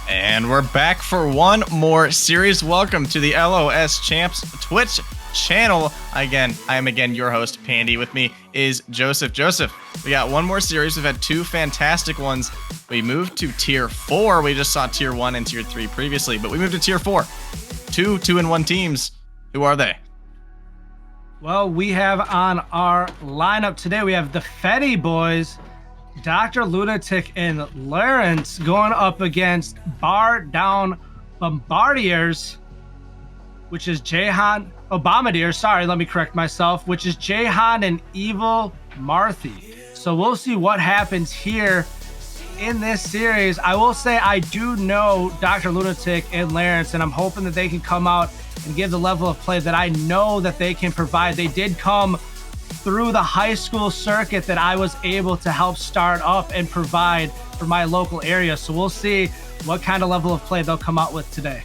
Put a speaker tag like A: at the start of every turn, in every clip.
A: And we're back for one more series. Welcome to the LOS Champs Twitch channel. Again, I am your host, Pandy. With me is Joseph. Joseph, we got one more series. We've had two fantastic ones. We moved to Tier 4. We just saw Tier 1 and Tier 3 previously, but we moved to Tier 4. Two 2-1 teams. Who are they?
B: Well, we have on our lineup today, we have the Fetty Boys, Dr. Lunatic and Lawrence going up against Bar Down Bombardiers, which is Bombardiers, sorry, let me correct myself, which is Jahan and Evil Marthy. So we'll see what happens here in this series. I will say I do know Dr. Lunatic and Lawrence, and I'm hoping that they can come out and give the level of play that I know that they can provide. They did come through the high school circuit that I was able to help start up and provide for my local area. So we'll see what kind of level of play they'll come out with today.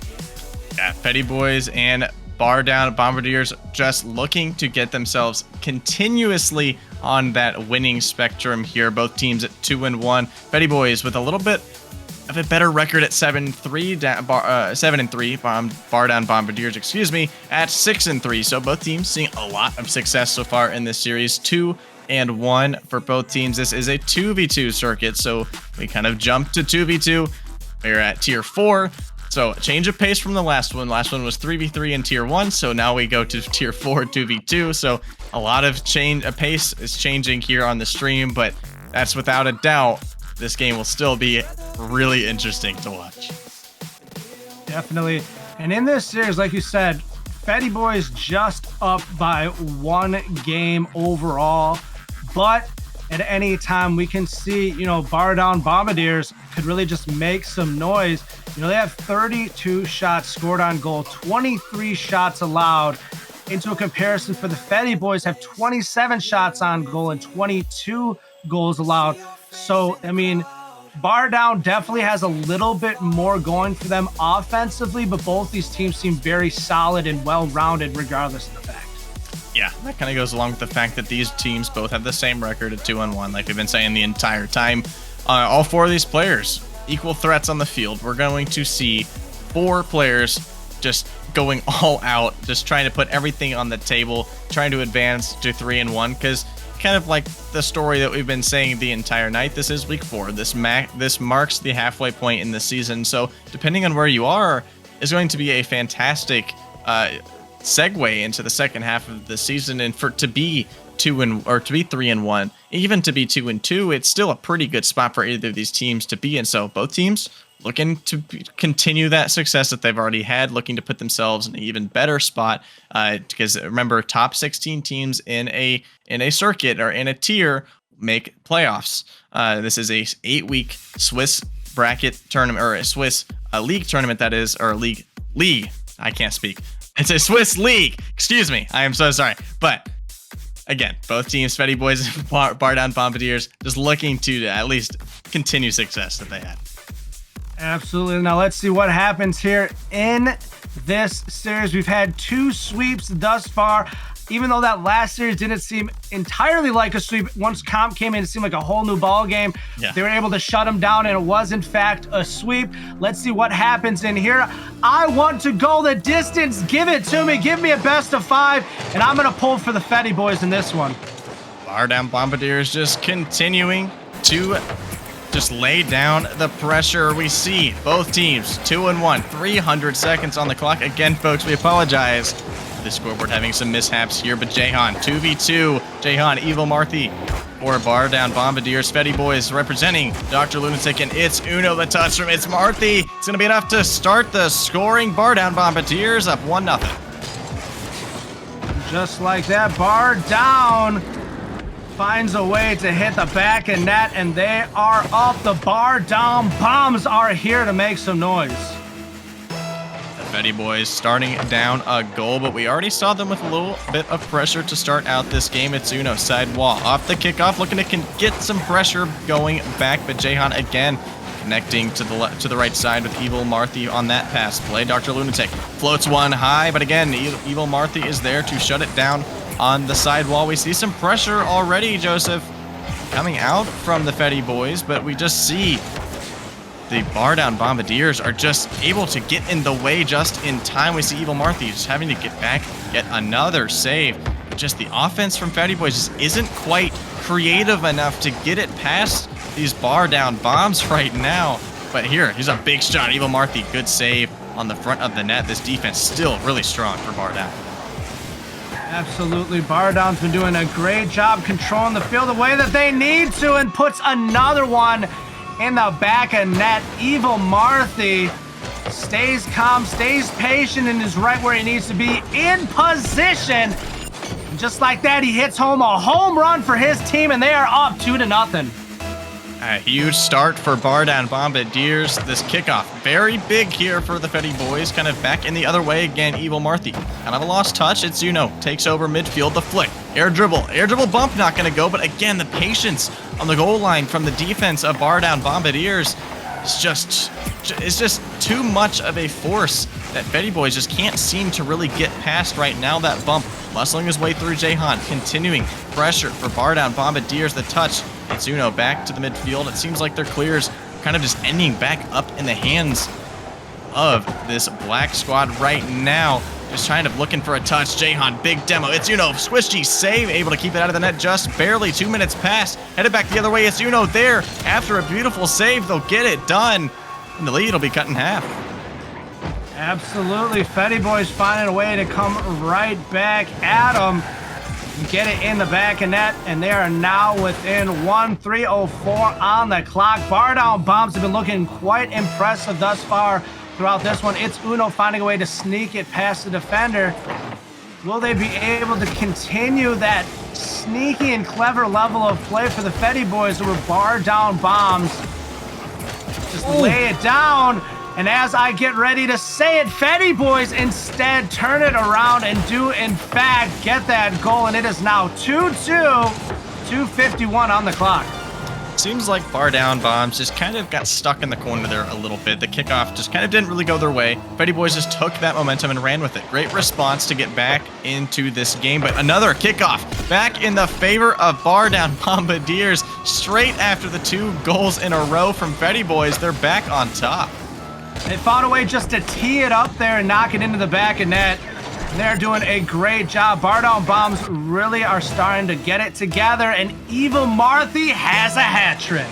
A: Yeah, Fetty Boys and Bar Down Bombardiers just looking to get themselves continuously on that winning spectrum here. Both teams at 2-1. Fetty Boys with a little bit of a better record at 7-3, 7-3. Bar Down Bombardiers, excuse me, at 6-3. So both teams seeing a lot of success so far in this series. 2-1 for both teams. This is a 2v2 circuit, so we kind of jumped to 2v2. We're at Tier 4. So a change of pace from the last one. Last one was 3v3 in Tier 1, so now we go to Tier 4, 2v2. So a lot of pace is changing here on the stream, but that's without a doubt. This game will still be really interesting to watch.
B: Definitely. And in this series, like you said, Fetty Boys just up by one game overall. But at any time we can see, Bar Down Bombardiers could really just make some noise. They have 32 shots scored on goal, 23 shots allowed. Into a comparison for the Fetty Boys have 27 shots on goal and 22 goals allowed. So, Bar Down definitely has a little bit more going for them offensively, but both these teams seem very solid and well-rounded regardless of the fact.
A: Yeah, that kind of goes along with the fact that these teams both have the same record at 2-1, like we've been saying the entire time. All four of these players, equal threats on the field. We're going to see four players just going all out, just trying to put everything on the table, trying to advance to 3-1, because kind of like the story that we've been saying the entire night, this is week 4. This marks the halfway point in the season. So depending on where you are, is going to be a fantastic segue into the second half of the season. And to be 3-1, even to be 2-2, it's still a pretty good spot for either of these teams to be in. So both teams looking to continue that success that they've already had, looking to put themselves in an even better spot. Because remember, top 16 teams in a circuit or in a tier make playoffs. This is a 8-week Swiss bracket tournament, or a Swiss league tournament, that is, or league. I can't speak. It's a Swiss league. Excuse me. I am so sorry. But again, both teams, Fetty Boys and Bar Down Bombardiers, just looking to at least continue success that they had.
B: Absolutely. Now let's see what happens here in this series. We've had 2 sweeps thus far. Even though that last series didn't seem entirely like a sweep, once comp came in, it seemed like a whole new ball game. Yeah. They were able to shut them down, and it was in fact a sweep. Let's see what happens in here. I want to go the distance. Give it to me. Give me a best of 5, and I'm going to pull for the Fetty Boys in this one.
A: Bar Down Bombardiers just continuing to just lay down the pressure. We see both teams 2-1, 300 seconds on the clock. Again, folks, we apologize for the scoreboard having some mishaps here, but Jahan 2v2, Jahan, Evil Marthy, or Bar Down Bombardiers. Fetty Boys representing Dr. Lunatic, and it's Uno the touch from it's Marthy. It's going to be enough to start the scoring. Bar Down Bombardiers up 1-0.
B: Just like that, Bar Down finds a way to hit the back of net, and they are up. The Bar Down Bombs are here to make some noise.
A: The Fetty Boys starting down a goal, but we already saw them with a little bit of pressure to start out this game. It's Uno side wall off the kickoff, looking to get some pressure going back, but Jahan again connecting to the right side with Evil Marthy on that pass play. Dr. Lunatic floats one high, but again, Evil Marthy is there to shut it down on the sidewall. We see some pressure already, Joseph, coming out from the Fetty Boys, but we just see the bar down Bombardiers are just able to get in the way just in time. We see Evil Marthy just having to get back, get another save. But just the offense from Fetty Boyz just isn't quite creative enough to get it past these bar down bombs right now. But here's a big shot. Evil Marthy, good save on the front of the net. This defense still really strong for bar down.
B: Absolutely. Bar down's been doing a great job controlling the field the way that they need to, and puts another one in the back of net. Evil Marthy stays calm, stays patient, and is right where he needs to be, in position. And just like that, he hits home a home run for his team, and they are up 2-0.
A: A huge start for bar down Bombardiers. This kickoff, very big here for the Fetty Boyz. Kind of back in the other way again. Evil Marthy, kind of a lost touch. It's takes over midfield. The flick, air dribble bump, not going to go. But again, the patience on the goal line from the defense of bar down Bombardiers is just too much of a force that Fetty Boyz just can't seem to really get past right now. That bump, muscling his way through Jahan, continuing pressure for bar down Bombardiers. The touch. It's back to the midfield. It seems like their clears kind of just ending back up in the hands of this black squad right now. Just trying to looking for a touch. Jahan, big demo. It's squishy save, able to keep it out of the net just barely. 2 minutes pass. Headed back the other way. It's there. After a beautiful save, they'll get it done. And the lead will be cut in half.
B: Absolutely. Fetty Boyz finding a way to come right back at them. Get it in the back of net, and they are now within 1:3:04 on the clock. Bar down bombs have been looking quite impressive thus far throughout this one. It's Uno finding a way to sneak it past the defender. Will they be able to continue that sneaky and clever level of play for the Fetty Boyz, who were bar down bombs? Just lay it down. And as I get ready to say it, Fetty Boyz instead turn it around and do, in fact, get that goal. And it is now 2-2, 2:51 on the clock.
A: Seems like bar down bombs just kind of got stuck in the corner there a little bit. The kickoff just kind of didn't really go their way. Fetty Boyz just took that momentum and ran with it. Great response to get back into this game. But another kickoff back in the favor of bar down Bombardiers. Straight after the 2 goals in a row from Fetty Boyz, they're back on top.
B: They found a way just to tee it up there and knock it into the back of net. They're doing a great job. Bar down bombs really are starting to get it together, and Evil Marthy has a hat trick.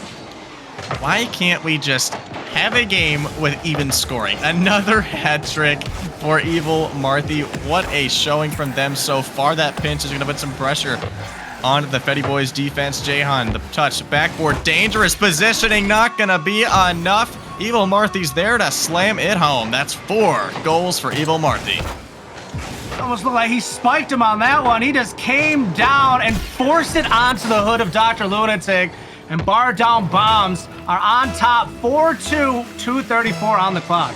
A: Why can't we just have a game with even scoring? Another hat trick for Evil Marthy. What a showing from them so far. That pinch is going to put some pressure on the Fetty Boyz defense. Jahan, the touch, backboard, dangerous positioning, not going to be enough. Evil Marthy's there to slam it home. That's 4 goals for Evil Marthy.
B: Almost looked like he spiked him on that one. He just came down and forced it onto the hood of Dr. Lunatic. And bar down bombs are on top 4-2, 2:34 on the clock.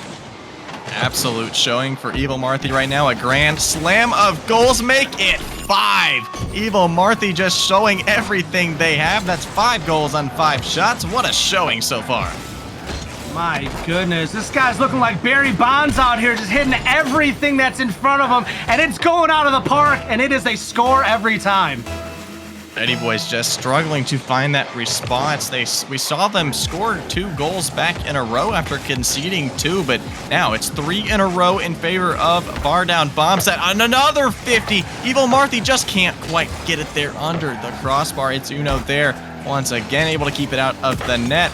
A: Absolute showing for Evil Marthy right now. A grand slam of goals, make it 5. Evil Marthy just showing everything they have. That's 5 goals on 5 shots. What a showing so far.
B: My goodness, this guy's looking like Barry Bonds out here, just hitting everything that's in front of him, and it's going out of the park, and it is a score every time.
A: Fetty Boyz just struggling to find that response. We saw them score 2 goals back in a row after conceding 2, but now it's 3 in a row in favor of bar down bombs. At another 50. Evil Marthy just can't quite get it there under the crossbar. It's there once again, able to keep it out of the net.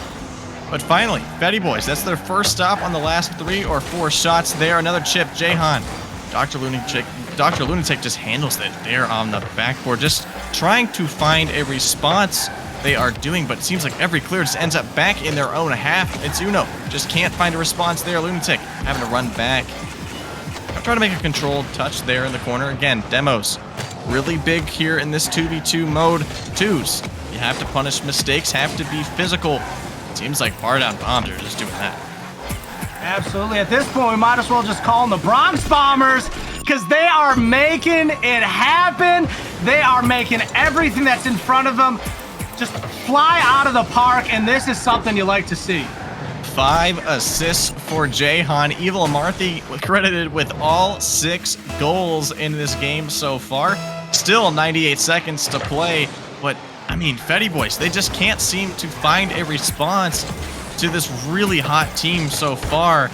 A: But finally, Fetty Boyz, that's their first stop on the last 3 or 4 shots there. Another chip, Jahan. Dr. Lunatic just handles it there on the backboard, just trying to find a response they are doing, but it seems like every clear just ends up back in their own half. It's just can't find a response there. Lunatic having to run back. I'm trying to make a controlled touch there in the corner. Again, demos really big here in this 2v2 mode. 2s, you have to punish mistakes, have to be physical. Seems like bar down bombs are just doing that.
B: Absolutely. At this point, we might as well just call them the Bronx Bombers, because they are making it happen. They are making everything that's in front of them just fly out of the park, and this is something you like to see.
A: 5 assists for Jahan. Evil Marthy credited with all 6 goals in this game so far. Still 98 seconds to play, but I mean, Fetty Boyz, they just can't seem to find a response. to this really hot team so far.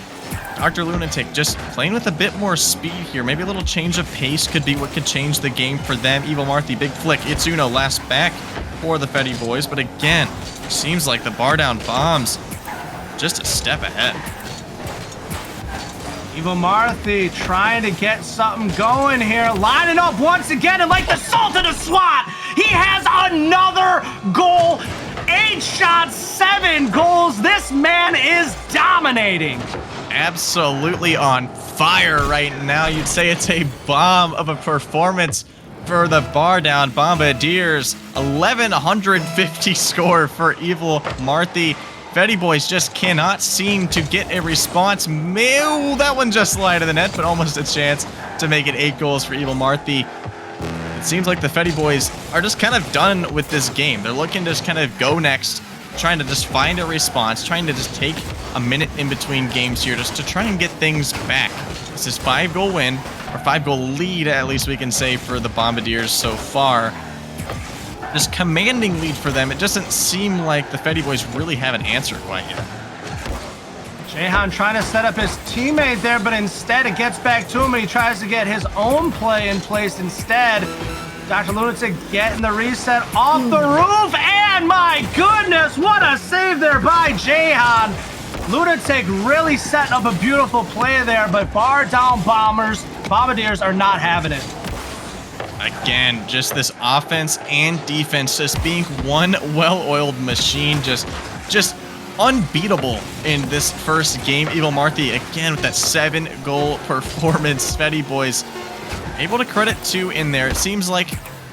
A: Dr. Lunatic just playing with a bit more speed here. Maybe a little change of pace could be what could change the game for them. Evil Marthy, big flick. It's Uno last back for the Fetty Boyz. But again, seems like the bar down bombs just a step ahead.
B: Evil Marthy trying to get something going here. Lining up once again, and like the salt of the SWAT, he has another goal. 8 shots, 7 goals. This man is dominating.
A: Absolutely on fire right now. You'd say it's a bomb of a performance for the bar down Bombardiers. 1150 score for Evil Marthy. Fetty Boyz just cannot seem to get a response. That one just slid to the net, but almost a chance to make it 8 goals for Evil Marthy. It seems like the Fetty Boyz are just kind of done with this game. They're looking to just kind of go next, trying to just find a response, trying to just take a minute in between games here just to try and get things back. This is 5-goal win, or 5-goal lead, at least we can say, for the Bombardiers so far. Just commanding lead for them. It doesn't seem like the Fetty Boyz really have an answer quite yet.
B: Jahan trying to set up his teammate there, but instead it gets back to him and he tries to get his own play in place instead. Dr. Lunatic getting the reset off the roof, and my goodness, what a save there by Jahan. Lunatic really setting up a beautiful play there, but bar down Bombardiers are not having it.
A: Again, just this offense and defense just being one well-oiled machine, just unbeatable in this first game. Evil Marthy, again, with that 7-goal performance. Fetty Boyz able to credit 2 in there. It seems like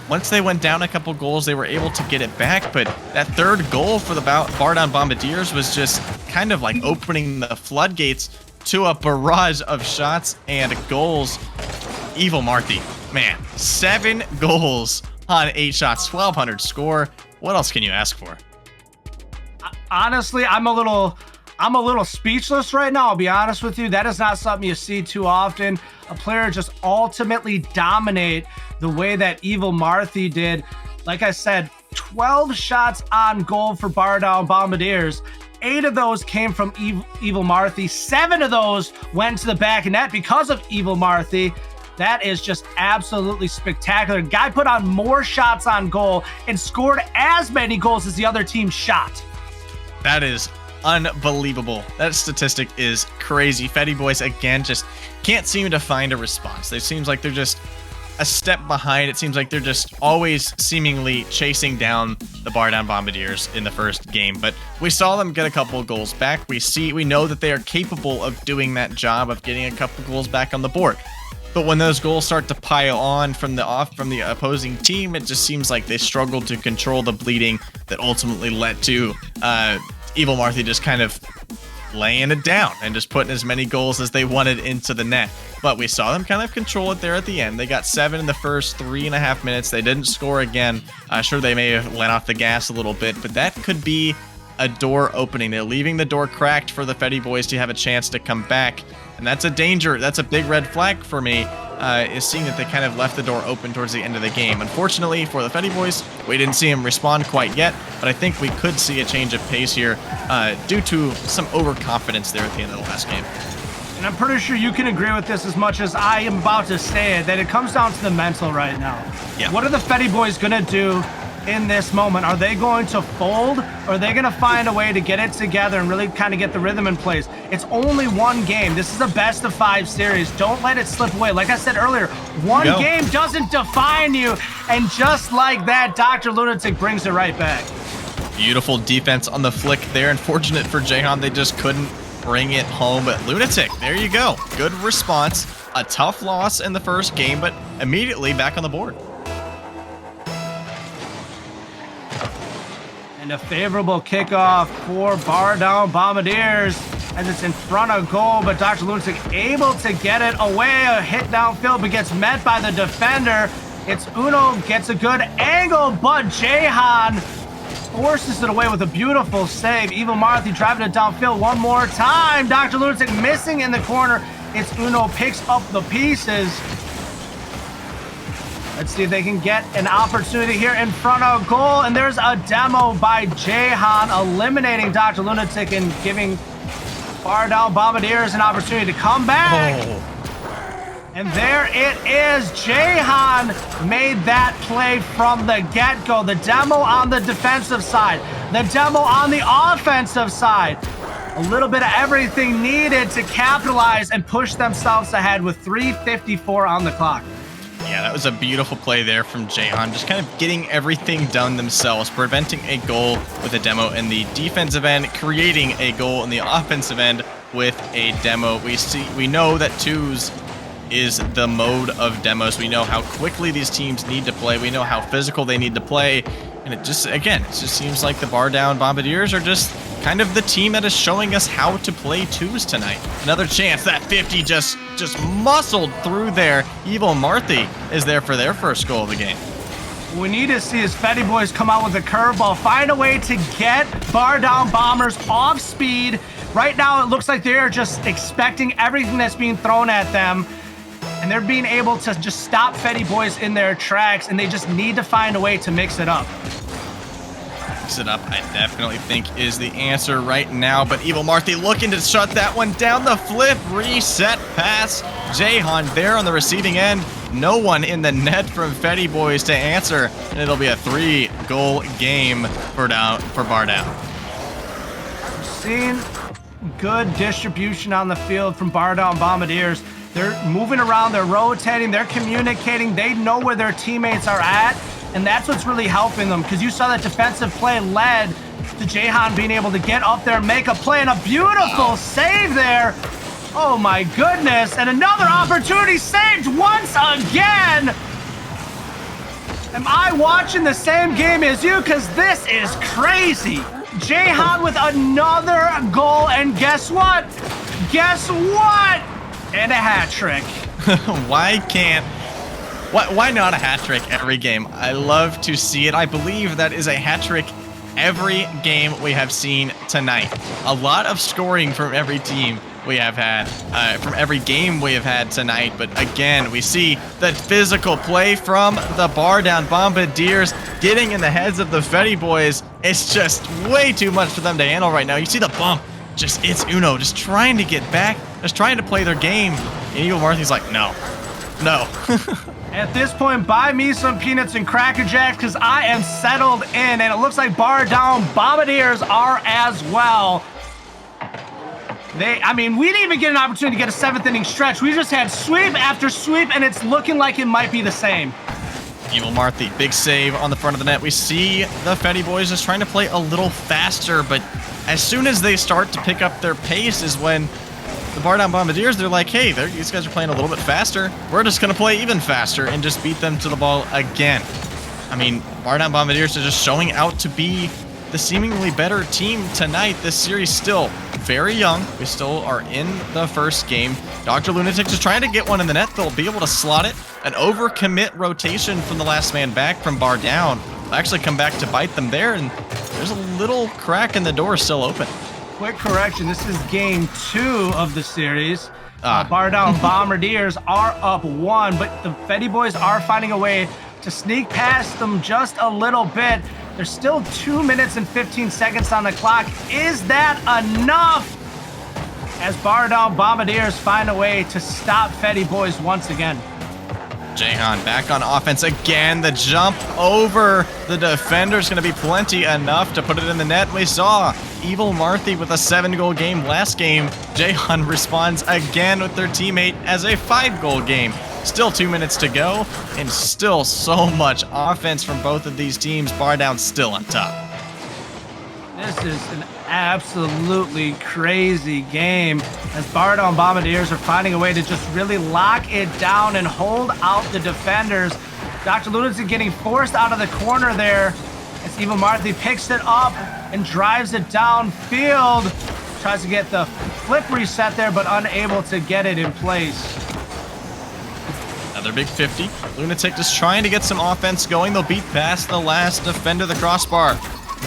A: once they went down a couple goals, they were able to get it back, but that 3rd goal for the bar down Bombardiers was just kind of like opening the floodgates to a barrage of shots and goals. Evil Marthy, man, 7 goals on 8 shots, 1,200 score. What else can you ask for?
B: Honestly, I'm a little speechless right now. I'll be honest with you. That is not something you see too often. A player just ultimately dominate the way that Evil Marthy did. Like I said, 12 shots on goal for bar down Bombardiers. 8 of those came from Evil Marthy. 7 of those went to the back of net because of Evil Marthy. That is just absolutely spectacular. Guy put on more shots on goal and scored as many goals as the other team shot.
A: That is unbelievable. That statistic is crazy. Fetty Boyz, again, just can't seem to find a response. It seems like they're just a step behind. It seems like they're just always seemingly chasing down the bar down Bombardiers in the first game. But we saw them get a couple of goals back. We know that they are capable of doing that job of getting a couple of goals back on the board. But when those goals start to pile on from the opposing team, it just seems like they struggled to control the bleeding that ultimately led to Evil Marthy just kind of laying it down and just putting as many goals as they wanted into the net. But we saw them kind of control it there at the end. They got 7 in the first 3.5 minutes. They didn't score again. Sure, they may have let off the gas a little bit, but that could be a door opening. They're leaving the door cracked for the Fetty Boyz to have a chance to come back. And that's a danger. That's a big red flag for me, is seeing that they kind of left the door open towards the end of the game. Unfortunately for the Fetty Boyz, we didn't see him respond quite yet, but I think we could see a change of pace here due to some overconfidence there at the end of the last game.
B: And I'm pretty sure you can agree with this as much as I am about to say it, that it comes down to the mental right now.
A: Yeah.
B: What are the Fetty Boyz going to do in this moment? Are they going to fold, or are they going to find a way to get it together and really kind of get the rhythm in place? It's only one game. This is a best of 5 series. Don't let it slip away. Like I said earlier, one game doesn't define you. And just like that, Dr. Lunatic brings it right back.
A: Beautiful defense on the flick there. Unfortunate for Jahan, they just couldn't bring it home. But Lunatic, there you go. Good response. A tough loss in the first game, but immediately back on the board.
B: And a favorable kickoff for bar down Bombardiers as it's in front of goal, but Dr. Lunatic able to get it away. A hit downfield, but gets met by the defender. It's Uno, gets a good angle, but Jahan forces it away with a beautiful save. Evil Marthy driving it downfield one more time. Dr. Lunatic missing in the corner. It's Uno, picks up the pieces. Let's see if they can get an opportunity here in front of goal. And there's a demo by Jahan eliminating Dr. Lunatic and giving Bar Down Bombardiers an opportunity to come back.
A: Oh.
B: And there it is. Jahan made that play from the get-go. The demo on the defensive side, the demo on the offensive side. A little bit of everything needed to capitalize and push themselves ahead with 3:54 on the clock.
A: Yeah, that was a beautiful play there from Jahan, just kind of getting everything done themselves, preventing a goal with a demo in the defensive end, creating a goal in the offensive end with a demo. We know that twos is the mode of demos. We know how quickly these teams need to play. We know how physical they need to play. And it just seems like the Bar Down Bombardiers are just kind of the team that is showing us how to play twos tonight. Another chance. That 50 just muscled through there. Evil Marthy is there for their first goal of the game.
B: What we need to see is Fetty Boys come out with a curveball, find a way to get Bar Down Bombers off speed. Right now, it looks like they're just expecting everything that's being thrown at them. And they're being able to just stop Fetty Boys in their tracks, and they just need to find a way to mix it up.
A: Mix it up, I definitely think, is the answer right now. But Evil Marthy looking to shut that one down. The flip, reset pass. Jahan there on the receiving end. No one in the net from Fetty Boys to answer. And it'll be a 3-goal game for Bar Down.
B: Seeing good distribution on the field from Bar Down Bombardiers. They're moving around, they're rotating, they're communicating, they know where their teammates are at, and that's what's really helping them, because you saw that defensive play led to Jahan being able to get up there and make a play, and a beautiful save there. Oh my goodness, and another opportunity saved once again. Am I watching the same game as you? Because this is crazy. Jahan with another goal, and guess what? Guess what? And a hat trick.
A: Why not a hat trick every game? I love to see it. I believe that is a hat trick every game we have seen tonight. A lot of scoring from every team we have had, from every game we have had tonight. But again, we see the physical play from the Bar Down Bombardiers getting in the heads of the Fetty Boys. It's just way too much for them to handle right now. You see the bump. It's Uno just trying to get back, just trying to play their game. And Evil Marthy's like, no.
B: At this point, buy me some peanuts and Cracker Jacks, because I am settled in, and it looks like Bar Down Bombardiers are as well. We didn't even get an opportunity to get a 7th inning stretch. We just had sweep after sweep, and it's looking like it might be the same.
A: Evil Marthy, big save on the front of the net. We see the Fetty Boys just trying to play a little faster, but as soon as they start to pick up their pace is when the Bar Down Bombardiers, they're like, hey, these guys are playing a little bit faster. We're just going to play even faster and just beat them to the ball again. Bar Down Bombardiers are just showing out to be the seemingly better team tonight. This series still very young. We still are in the first game. Dr. Lunatic is trying to get one in the net. They'll be able to slot it. An overcommit rotation from the last man back from Bar Down will actually come back to bite them there, and there's a little crack in the door still open.
B: Quick correction, this is game 2 of the series. Bar Down Bombardiers are up 1, but the Fetty Boys are finding a way to sneak past them just a little bit. There's still 2 minutes and 15 seconds on the clock. Is that enough? As Bar Down Bombardiers find a way to stop Fetty Boys once again.
A: Jahan back on offense again. The jump over the defender is going to be plenty enough to put it in the net. We saw Evil Marthy with a 7-goal game last game. Jahan responds again with their teammate as a 5-goal game. Still 2 minutes to go, and still so much offense from both of these teams. Bar Down still on top.
B: This is an absolutely crazy game as Bar Down Bombardiers are finding a way to just really lock it down and hold out the defenders. Dr. Lunatic getting forced out of the corner there as Evil Marthy picks it up and drives it downfield. Tries to get the flip reset there, but unable to get it in place.
A: Another big 50. Lunatic just trying to get some offense going. They'll beat past the last defender, the crossbar.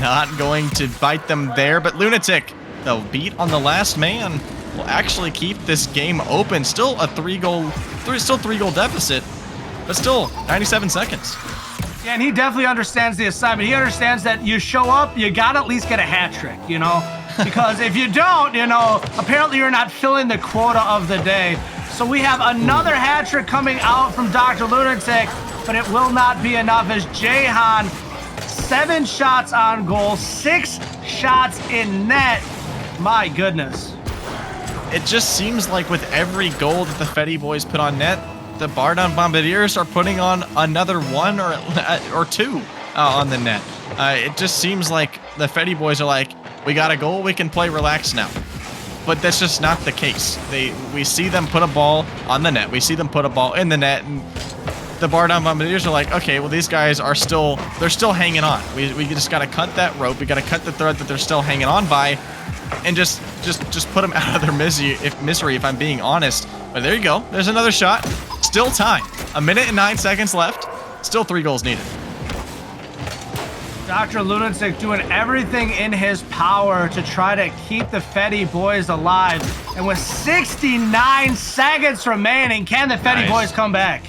A: Not going to bite them there, but Lunatic, they'll beat on the last man, will actually keep this game open. Still a 3-goal deficit. but still 97 seconds.
B: Yeah, and he definitely understands the assignment. He understands that you show up, you gotta at least get a hat trick, you know? Because if you don't, you know, apparently you're not filling the quota of the day. So we have another hat trick coming out from Dr. Lunatic, but it will not be enough as Jahan, 7 shots on goal, 6 shots in net. My goodness.
A: It just seems like with every goal that the Fetty boys put on net, the Bardown Bombardiers are putting on another 1 or 2 on the net. It just seems like the Fetty boys are like, we got a goal, we can play relax now. But that's just not the case. We see them put a ball on the net. We see them put a ball in the net, and the Bardown Bombardiers are like, okay, well, these guys are they're still hanging on. We just got to cut that rope. We got to cut the thread that they're still hanging on by, and just put them out of their misery, if I'm being honest. But there you go. There's another shot. Still time. 1 minute and 9 seconds left. Still 3 goals needed.
B: Dr. Lunatic doing everything in his power to try to keep the Fetty boys alive. And with 69 seconds remaining, can the Fetty boys come back?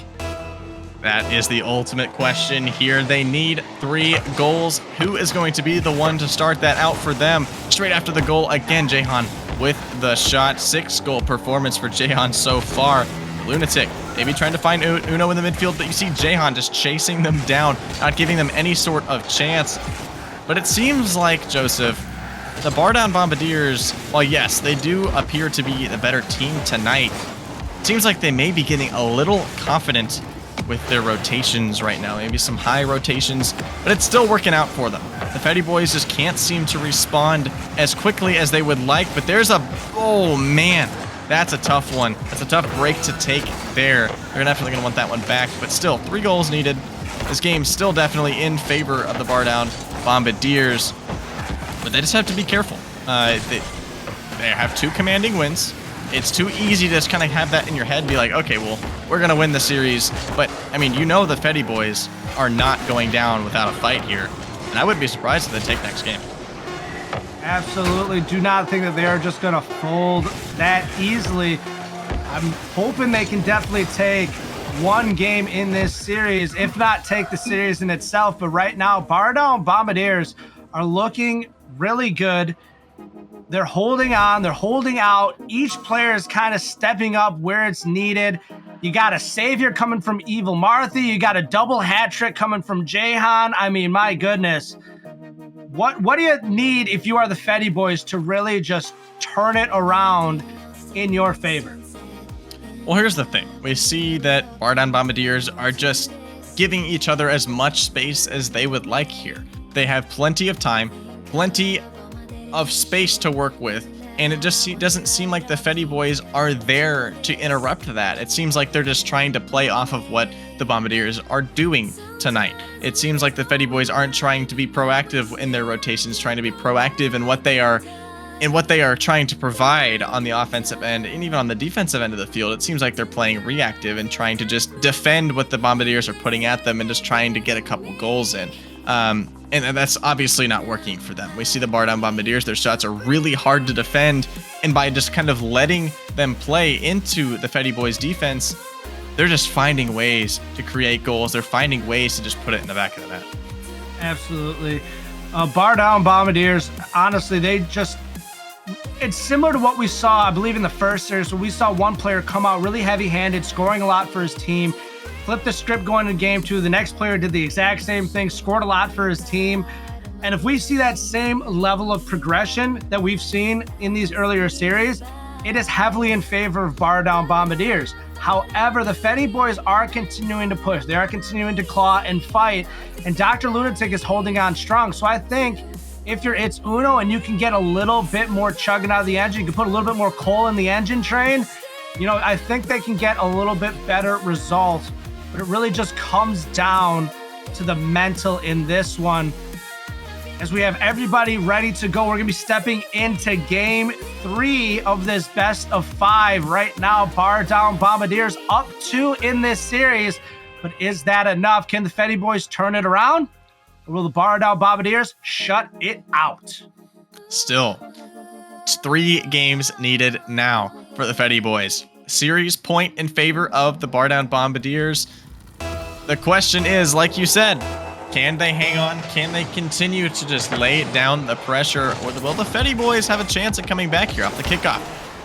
A: That is the ultimate question here. They need 3 goals. Who is going to be the one to start that out for them? Straight after the goal, again, Jahan with the shot. 6-goal performance for Jahan so far. Lunatic maybe trying to find Uno in the midfield, but you see Jahan just chasing them down, not giving them any sort of chance. But it seems like, Joseph, the Bardown Bombardiers, while yes, they do appear to be the better team tonight, it seems like they may be getting a little confident with their rotations right now. Maybe some high rotations, but it's still working out for them. The Fetty boys just can't seem to respond as quickly as they would like, but there's oh man, that's a tough one. That's a tough break to take there. They're definitely going to want that one back, but still, 3 goals needed. This game's still definitely in favor of the Bardown Bombardiers, but they just have to be careful. They have 2 commanding wins. It's too easy to just kind of have that in your head and be like, okay, well, we're going to win the series. But, I mean, you know the Fetty boys are not going down without a fight here, and I wouldn't be surprised if they take next game.
B: Absolutely do not think that they are just going to fold that easily. I'm hoping they can definitely take 1 game in this series, if not take the series in itself. But right now, Bardown Bombardiers are looking really good. They're holding on. They're holding out. Each player is kind of stepping up where it's needed. You got a savior coming from Evil Martha. You got a double hat trick coming from Jahan. I mean, my goodness. What do you need if you are the Fetty boys to really just turn it around in your favor?
A: Well, here's the thing. We see that Bardown Bombardiers are just giving each other as much space as they would like here. They have plenty of time, plenty of space to work with, and it just doesn't seem like the Fetty boys are there to interrupt that. It seems like they're just trying to play off of what the Bombardiers are doing tonight. It seems like the Fetty boys aren't trying to be proactive in their rotations, trying to be proactive in what they are trying to provide on the offensive end and even on the defensive end of the field. It seems like they're playing reactive and trying to just defend what the Bombardiers are putting at them and just trying to get a couple goals in. And that's obviously not working for them. We see the Bardown Bombardiers, their shots are really hard to defend, and by just kind of letting them play into the Fetty boys defense, they're just finding ways to create goals. They're finding ways to just put it in the back of the net.
B: Absolutely. Bardown Bombardiers, honestly, it's similar to what we saw, I believe, in the first series, where we saw one player come out really heavy-handed, scoring a lot for his team, flip the script going into game 2. The next player did the exact same thing, scored a lot for his team. And if we see that same level of progression that we've seen in these earlier series, it is heavily in favor of Bardown Bombardiers. However, the Fetty boys are continuing to push. They are continuing to claw and fight, and Dr. Lunatic is holding on strong. So I think if it's Uno and you can get a little bit more chugging out of the engine, you can put a little bit more coal in the engine train, I think they can get a little bit better results. But it really just comes down to the mental in this one. As we have everybody ready to go, we're going to be stepping into game 3 of this best of 5 right now. Bardown Bombardiers up 2 in this series. But is that enough? Can the Fetty boys turn it around? Or will the Bardown Bombardiers shut it out?
A: Still, 3 games needed now for the Fetty boys. Series point in favor of the Bardown Bombardiers. The question is, like you said, can they hang on? Can they continue to just lay down the pressure? Or will the Fetty boys have a chance at coming back here off the kickoff?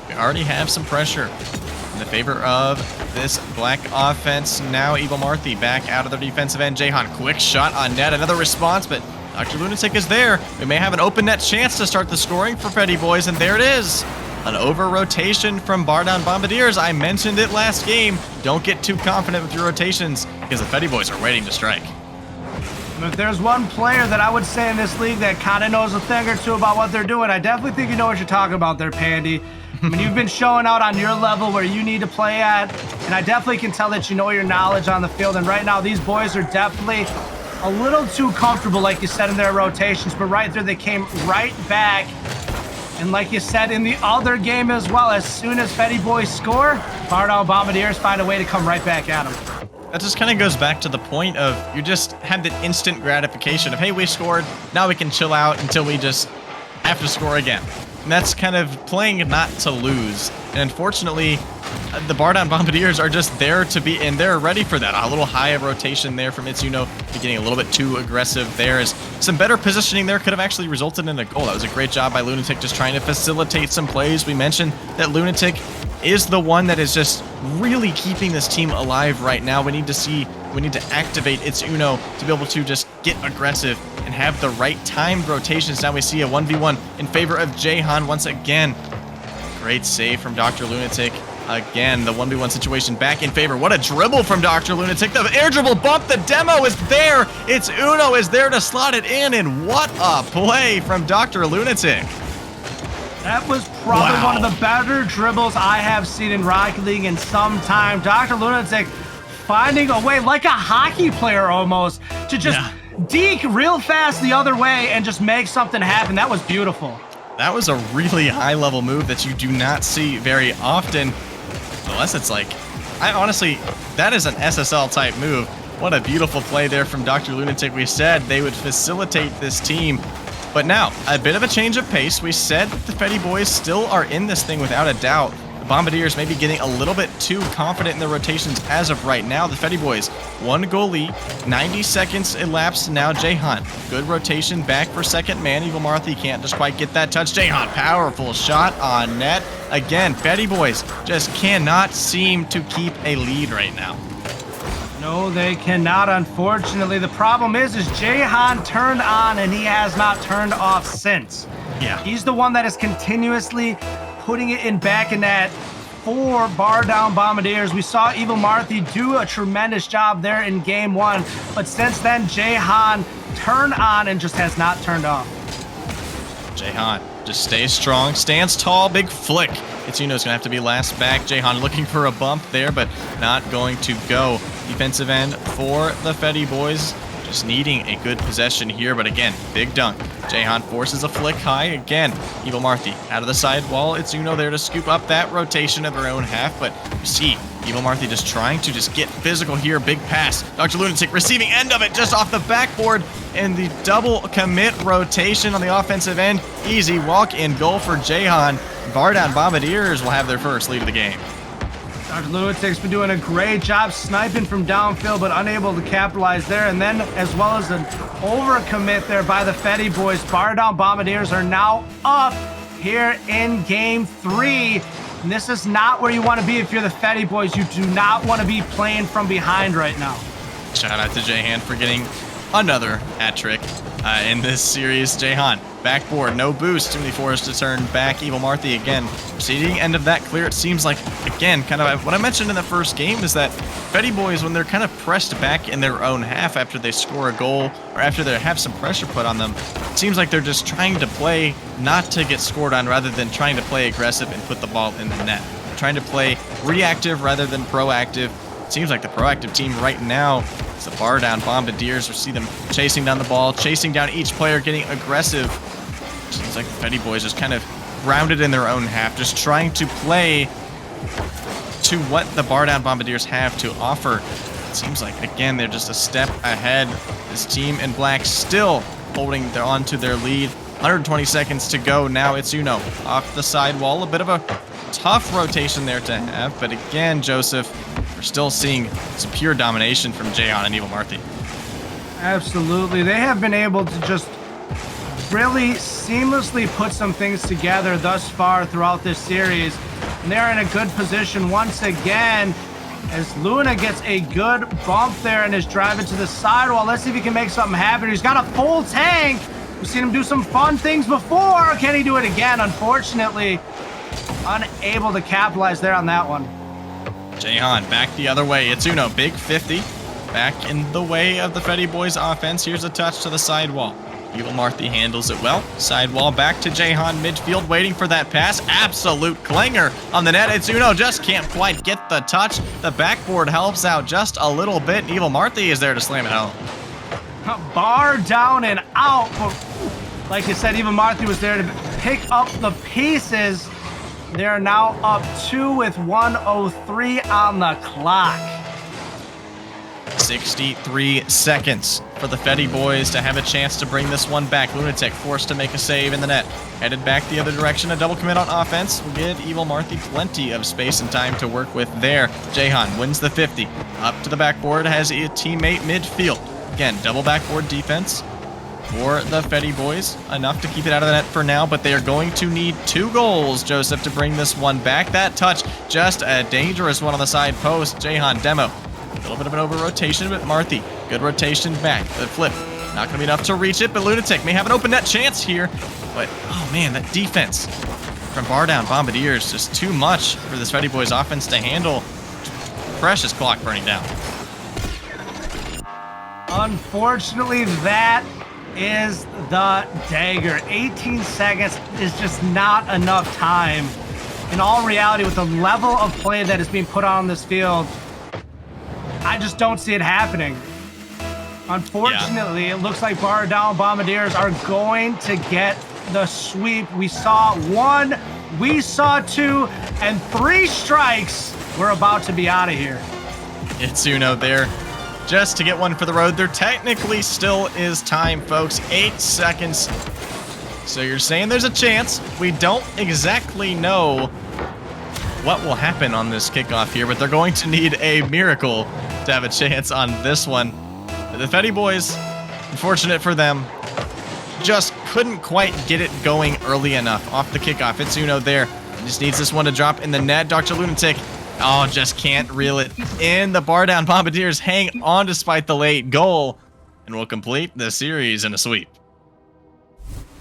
A: We already have some pressure in the favor of this black offense. Now Evil Marthy back out of the defensive end. Jahan, quick shot on net. Another response, but Dr. Lunatic is there. We may have an open net chance to start the scoring for Fetty boys, and there it is. An over-rotation from Bombardiers. I mentioned it last game. Don't get too confident with your rotations because the Fetty boys are waiting to strike.
B: If there's one player that I would say in this league that kind of knows a thing or two about what they're doing, I definitely think you know what you're talking about there, Pandy. I mean, you've been showing out on your level where you need to play at, and I definitely can tell that you know your knowledge on the field. And right now, these boys are definitely a little too comfortable, like you said, in their rotations. But right there, they came right back. And like you said in the other game as well, as soon as Fetty boys score, Bombardiers find a way to come right back at them.
A: That just kind of goes back to the point of you just had the instant gratification of, hey, we scored, now we can chill out until we just have to score again. And that's kind of playing not to lose. And unfortunately, the Bombardiers are just there to be, and they're ready for that. A little high of rotation there from Itsuno, getting a little bit too aggressive there. Is some better positioning there could have actually resulted in a goal. That was a great job by Lunatic, just trying to facilitate some plays. We mentioned that Lunatic is the one that is just really keeping this team alive right now. We need to activate Itsuno to be able to just get aggressive and have the right timed rotations. Now we see a 1v1 in favor of Jahan once again. Great save from Dr. Lunatic. Again, the 1v1 situation back in favor. What a dribble from Dr. Lunatic. The air dribble bump. The demo is there. It's Uno is there to slot it in. And what a play from Dr. Lunatic.
B: That was probably one of the better dribbles I have seen in Rocket League in some time. Dr. Lunatic finding a way, like a hockey player almost, to just deke real fast the other way and just make something happen. That was beautiful.
A: That was a really high-level move that you do not see very often, unless it's like, honestly, that is an SSL-type move. What a beautiful play there from Dr. Lunatic. We said they would facilitate this team. But now, a bit of a change of pace. We said that the Fetty boys still are in this thing without a doubt. The Bombardiers may be getting a little bit too confident in their rotations as of right now. The Fetty boys, 1 goal lead, 90 seconds elapsed now. Jahan, good rotation back for second man. Evil Marthy can't just quite get that touch. Jahan, powerful shot on net. Again, Fetty boys just cannot seem to keep a lead right now.
B: No, they cannot, unfortunately. The problem is Jahan turned on and he has not turned off since.
A: Yeah.
B: He's the one that is continuously putting it in back in that for Bombardiers. We saw Evil Marthy do a tremendous job there in game 1, but since then, Jahan turned on and just has not turned off.
A: Jahan just stays strong, stands tall, big flick. Itsuno's gonna have to be last back. Jahan looking for a bump there, but not going to go. Defensive end for the Fetty boys. Just needing a good possession here, but again, big dunk. Jahan forces a flick high. Again, Evil Marthy out of the side wall. Itsuno there to scoop up that rotation of their own half, but you see Evil Marthy just trying to just get physical here. Big pass. Dr. Lunatic receiving end of it just off the backboard, and the double commit rotation on the offensive end. Easy walk-in goal for Jahan. Bombardiers will have their first lead of the game.
B: Dr. Lunatic's been doing a great job sniping from downfield, but unable to capitalize there. And then, as well as an overcommit there by the Fetty boys, Bombardiers are now up here in game 3. And this is not where you want to be if you're the Fetty boys. You do not want to be playing from behind right now.
A: Shout out to Jahan for getting another hat trick in this series. Jahan, backboard, no boost. Too many forced to turn back. Evil Marthy again, proceeding end of that clear. It seems like, again, kind of what I mentioned in the first game is that Fetty boys, when they're kind of pressed back in their own half after they score a goal or after they have some pressure put on them, it seems like they're just trying to play not to get scored on rather than trying to play aggressive and put the ball in the net. They're trying to play reactive rather than proactive. It seems like the proactive team right now is the Bombardiers. We see them chasing down the ball, chasing down each player, getting aggressive. Seems like the Fetty boys just kind of grounded in their own half, just trying to play to what the Bombardiers have to offer. It seems like, again, they're just a step ahead. This team in black still holding on to their lead. 120 seconds to go. Now it's Uno off the side wall. A bit of a tough rotation there to have, but again, Joseph, we're still seeing some pure domination from Jahan and Evil Marthy.
B: Absolutely. They have been able to just really seamlessly put some things together thus far throughout this series. And they're in a good position once again as Luna gets a good bump there and is driving to the sidewall. Let's see if he can make something happen. He's got a full tank. We've seen him do some fun things before. Can he do it again? Unfortunately, unable to capitalize there on that one.
A: Jahan back the other way. It's Uno, big 50. Back in the way of the Fetty Boys offense. Here's a touch to the sidewall. Evil Marthy handles it well. Sidewall back to Jahan, midfield, waiting for that pass. Absolute clanger on the net. It's Uno, just can't quite get the touch. The backboard helps out just a little bit. Evil Marthy is there to slam it home.
B: Bar down and out. Like I said, Evil Marthy was there to pick up the pieces. They're now up 2 with 1:03 on the clock.
A: 63 seconds for the Fetty Boys to have a chance to bring this one back. Lunatic forced to make a save in the net. Headed back the other direction, a double commit on offense will give Evil Marthy plenty of space and time to work with there. Jahan wins the 50. Up to the backboard, has a teammate midfield. Again, double backboard defense for the Fetty Boys. Enough to keep it out of the net for now, but they are going to need 2 goals, Joseph, to bring this one back. That touch, just a dangerous one on the side post. Jahan, demo. A little bit of an over-rotation, but Marthy, good rotation back. The flip, not going to be enough to reach it, but Lunatic may have an open net chance here. But, oh man, that defense from Bombardiers, just too much for this Fetty Boys offense to handle. Precious clock burning down.
B: Unfortunately, that is the dagger. 18 seconds is just not enough time. In all reality, with the level of play that is being put on this field, I just don't see it happening. Unfortunately, It looks like Bombardiers are going to get the sweep. We saw 1, we saw 2, and 3 strikes. We're about to be out of here.
A: It's Uno there just to get one for the road. There technically still is time, folks. 8 seconds. So you're saying there's a chance. We don't exactly know what will happen on this kickoff here, but they're going to need a miracle to have a chance on this one. The Fetty Boys, unfortunate for them, just couldn't quite get it going early enough off the kickoff. It's Uno there. Just needs this one to drop in the net. Dr. Lunatic, oh, just can't reel it in. The bar down. Bombardiers hang on despite the late goal and will complete the series in a sweep.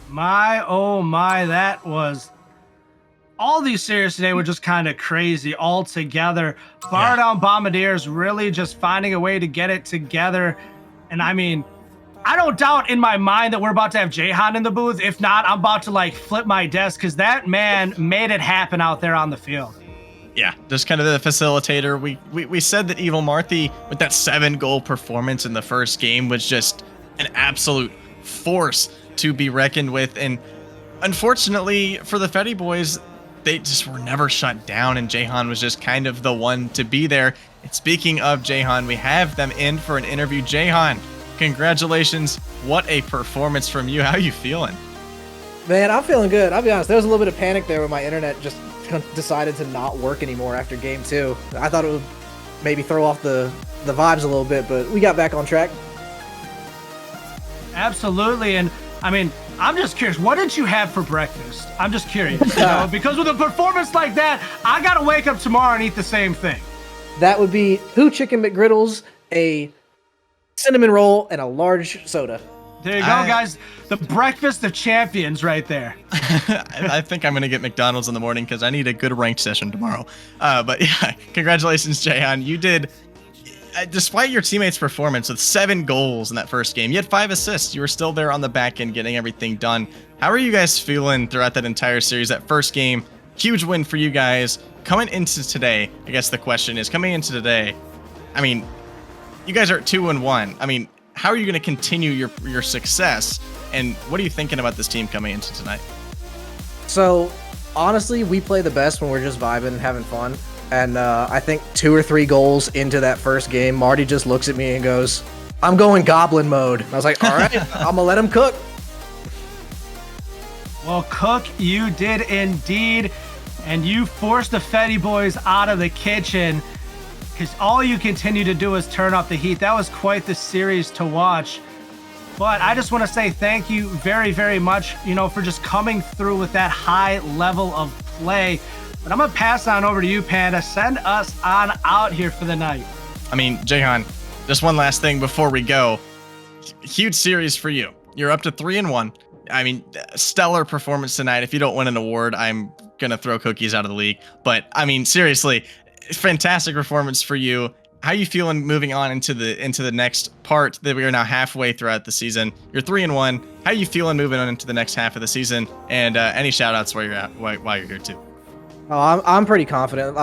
B: My, oh my, that was... All these series today were just kind of crazy altogether. Bar down Bombardiers really just finding a way to get it together. And I mean, I don't doubt in my mind that we're about to have Jahan in the booth. If not, I'm about to like flip my desk because that man made it happen out there on the field.
A: Yeah, just kind of the facilitator. We said that Evil Marthy, with that 7-goal performance in the first game, was just an absolute force to be reckoned with. And unfortunately for the Fetty Boys, they just were never shut down, and Jahan was just kind of the one to be there. And speaking of Jahan, we have them in for an interview. Jahan, congratulations. What a performance from you. How are you feeling?
C: Man, I'm feeling good. I'll be honest. There was a little bit of panic there when my internet just decided to not work anymore after game 2. I thought it would maybe throw off the vibes a little bit, but we got back on track.
B: Absolutely. And I mean, I'm just curious, what did you have for breakfast? I'm just curious, because with a performance like that, I gotta wake up tomorrow and eat the same thing.
C: That would be 2 chicken McGriddles, a cinnamon roll, and a large soda.
B: There you go, guys. The breakfast of champions right there.
A: I think I'm going to get McDonald's in the morning because I need a good ranked session tomorrow. But yeah, congratulations, Jahan. You did, despite your teammates' performance with 7 goals in that first game, you had 5 assists. You were still there on the back end getting everything done. How are you guys feeling throughout that entire series? That first game, huge win for you guys. Coming into today, I guess the question is, coming into today, I mean, you guys are at 2-1. I mean, how are you going to continue your success? And what are you thinking about this team coming into tonight?
C: So, honestly, we play the best when we're just vibing and having fun. And I think 2 or 3 goals into that first game, Marty just looks at me and goes, "I'm going goblin mode." And I was like, all right, I'm going to let him cook.
B: Well, cook, you did indeed. And you forced the Fetty Boys out of the kitchen. because all you continue to do is turn up the heat. That was quite the series to watch. But I just want to say thank you very, very much, for just coming through with that high level of play. But I'm going to pass on over to you, Panda. Send us on out here for the night.
A: I mean, Jahan, just one last thing before we go. Huge series for you. You're up to 3-1. I mean, stellar performance tonight. If you don't win an award, I'm going to throw cookies out of the league. But, I mean, seriously, fantastic performance for you. How you feeling moving on into the next part that we are now halfway throughout the season? You're 3-1. How you feeling moving on into the next half of the season? And any shout outs while you're here too?
C: Oh, I'm pretty confident.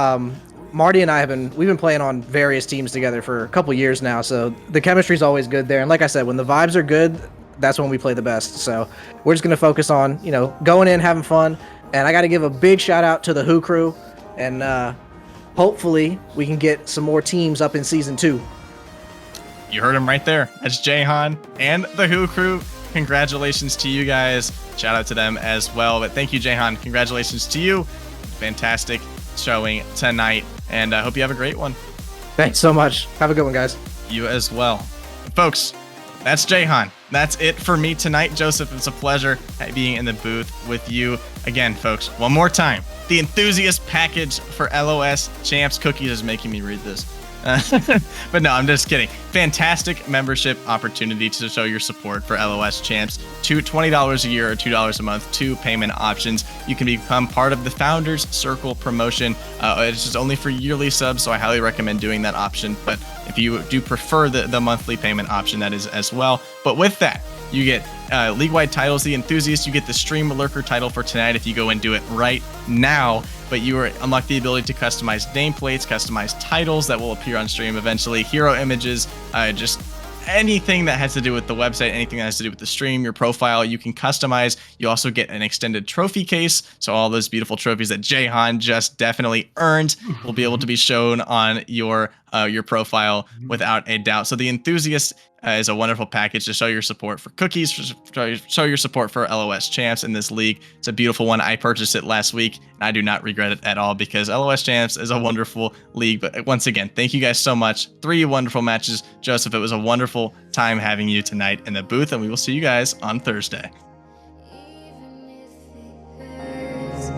C: Marty and I we've been playing on various teams together for a couple years now, so the chemistry's always good there. And like I said, when the vibes are good, that's when we play the best. So we're just gonna focus on going in, having fun. And I got to give a big shout out to the Who crew, and hopefully we can get some more teams up in season 2.
A: You heard him right there. That's Jahan and the Who crew. Congratulations to you guys. Shout out to them as well. But thank you, Jahan. Congratulations to you. Fantastic showing tonight, and I hope you have a great one.
C: Thanks so much. Have a good one, guys.
A: You as well. Folks, that's Jahan. That's it for me tonight. Joseph, it's a pleasure being in the booth with you. Again, folks, one more time. The Enthusiast package for LOS Champs. Cookies is making me read this. But no, I'm just kidding. Fantastic membership opportunity to show your support for LOS Champs. $20 a year or $2 a month, 2 payment options. You can become part of the Founders Circle promotion. It's just only for yearly subs, so I highly recommend doing that option. But if you do prefer the monthly payment option, that is as well. But with that, you get league-wide titles, the Enthusiast. You get the Stream Lurker title for tonight if you go and do it right now. But you unlock the ability to customize nameplates, customize titles that will appear on stream eventually, hero images, just anything that has to do with the website, anything that has to do with the stream, your profile, you can customize. You also get an extended trophy case. So all those beautiful trophies that Jahan just definitely earned will be able to be shown on your profile without a doubt. So the Enthusiast is a wonderful package to show your support for cookies, show your support for LOS Champs in this league. It's a beautiful one. I purchased it last week, and I do not regret it at all because LOS Champs is a wonderful league. But once again, thank you guys so much. 3 wonderful matches. Joseph, it was a wonderful time having you tonight in the booth, and we will see you guys on Thursday.